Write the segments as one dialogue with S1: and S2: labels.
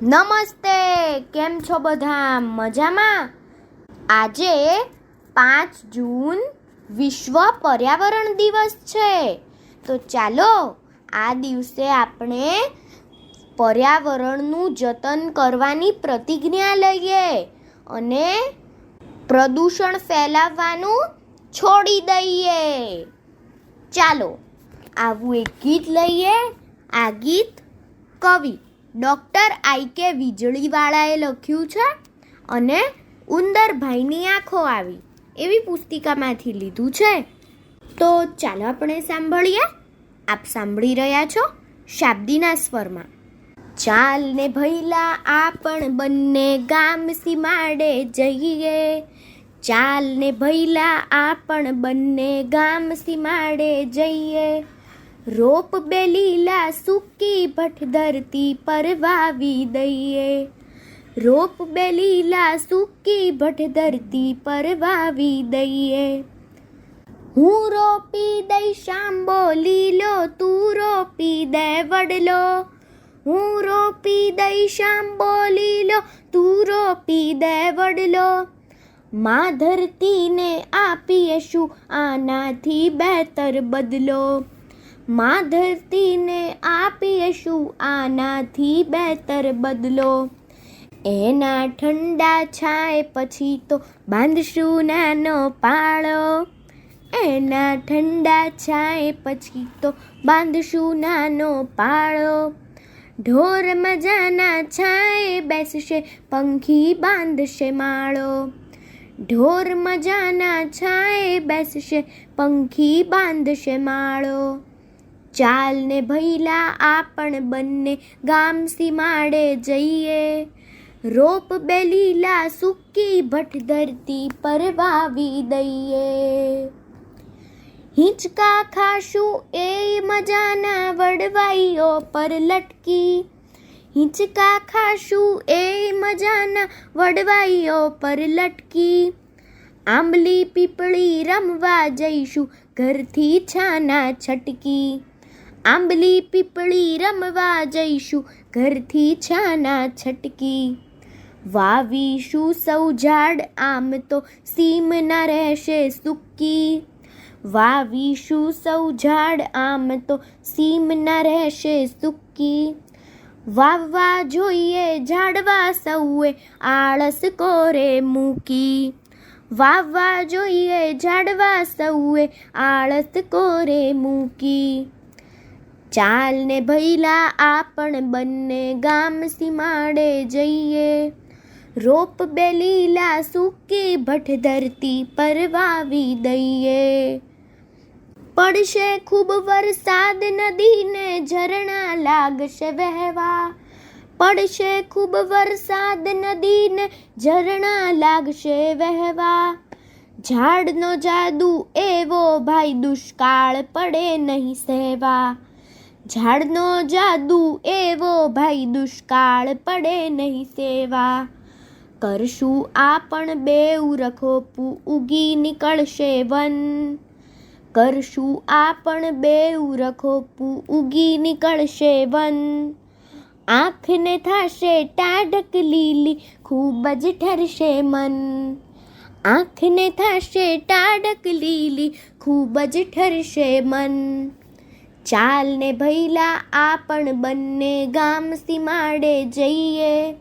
S1: નમસ્તે, કેમ છો બધા? મજામાં? આજે 5 જૂન વિશ્વ પર્યાવરણ દિવસ છે. તો ચાલો આ દિવસે આપણે પર્યાવરણનું જતન કરવાની પ્રતિજ્ઞા લઈએ અને પ્રદૂષણ ફેલાવવાનું છોડી દઈએ. ચાલો આવું એક ગીત લઈએ. આ ગીત કવિ ડૉક્ટર આઈ.કે. વીજળીવાળાએ લખ્યું છે અને ઉંદરભાઈની આંખો આવી એવી પુસ્તિકામાંથી લીધું છે. તો ચાલો આપણે સાંભળીએ. આપ સાંભળી રહ્યા છો શાબ્દીના સ્વરમાં. ચાલ ને ભૈલા આપણ બંને ગામ સીમાડે જઈએ. ચાલ ને ભૈલા આપણ બંને ગામ સીમાડે જઈએ. રોપ બે લીલા સૂકી ભઠ ધરતી પર વાવી દઈએ. રોપ બે લીલા સૂકી ભઠ ધરતી પર વાવી દઈએ. હું રોપી દઈશ આંબો લીલો, તું રોપી દે વડલો. હું રોપી દઈશ આંબો લીલો, તું રોપી દે વડલો. માં ધરતીને આપીશું આનાથી બહેતર બદલો. માં ધરતીને આપીશું આનાથી બહેતર બદલો. એના ઠંડા છાંય પછી તો બાંધશું નાનો પાળો. એના ઠંડા છાંય પછી તો બાંધશું નાનો પાળો. ઢોર મજાના છાંય બેસશે, પંખી બાંધશે માળો. ઢોર મજાના છાંય બેસશે, પંખી બાંધશે માળો. ચાલ ને ભૈલા આપણ બંને ગામ સીમાડે જઈએ. રોપ બે લીલા સૂકી ભઠ ધરતી પર વાવી દઈએ. હિંચકા ખાશું એ મજાના વડવાઈઓ પર લટકી. હિંચકા ખાશું એ મજાના વડવાઈઓ પર લટકી. આંબલી પીપળી રમવા જઈશું ઘરથી છાના છટકી. આંબલી પીપળી રમવા જઈશું ઘરથી છાના છટકી. વાવીશું સૌ ઝાડ આમ તો સીમ ના રહેશે સૂકી. વાવીશું સૌ ઝાડ આમ તો સીમ ના રહેશે સૂકી. વાવવા જોઈએ ઝાડવા સૌએ આળસ કોરે મૂકી. વાવવા જોઈએ ઝાડવા સૌએ આળસ કોરે મૂકી. ચાલ ને ભૈલા આપણ બંને ગામ સીમાડે જઈએ. રોપ બે લીલા સૂકી ભઠ ધરતી પર વાવી દઈએ. પડશે ખૂબ વરસાદ નદીને ઝરણા લાગશે વહેવા. પડશે ખૂબ વરસાદ નદીને ઝરણા લાગશે વહેવા. ઝાડનો જાદુ એવો ભાઈ દુષ્કાળ પડે નહીં સહેવા. ઝાડનો જાદુ એવો ભાઈ દુષ્કાળ પડે નહીં સેવા. કરશું આપણ બેઉ રખોપું ઉગી નીકળશે વન. કરશું આપણ બેઉ રખોપું ઉગી નીકળશે વન. આંખને થાશે ટાઢક લીલી ખૂબ જ ઠરશે મન. આંખને થાશે ટાઢક લીલી ખૂબ જ ઠરશે મન. ચાલ ને ભૈલા આપણ બંને ગામ સીમાડે જઈએ.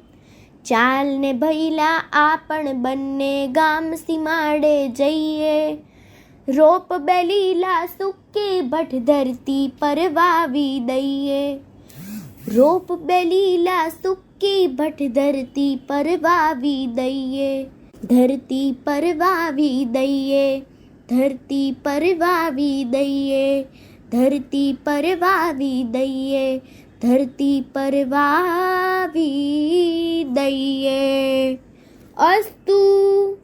S1: ચાલ ને ભૈલા આપણ બંને ગામ સીમાડે જઈએ. રોપ બે લીલા સૂકી ભઠ ધરતી પર વાવી દઈએ. રોપ બે લીલા સૂકી ભઠ ધરતી પર વાવી દઈએ. ધરતી પર વાવી દઈએ. ધરતી પર વાવી દઈએ. ધરતી પર વાવી દઈએ. ધરતી પર વાવી દઈએ. અસ્તુ.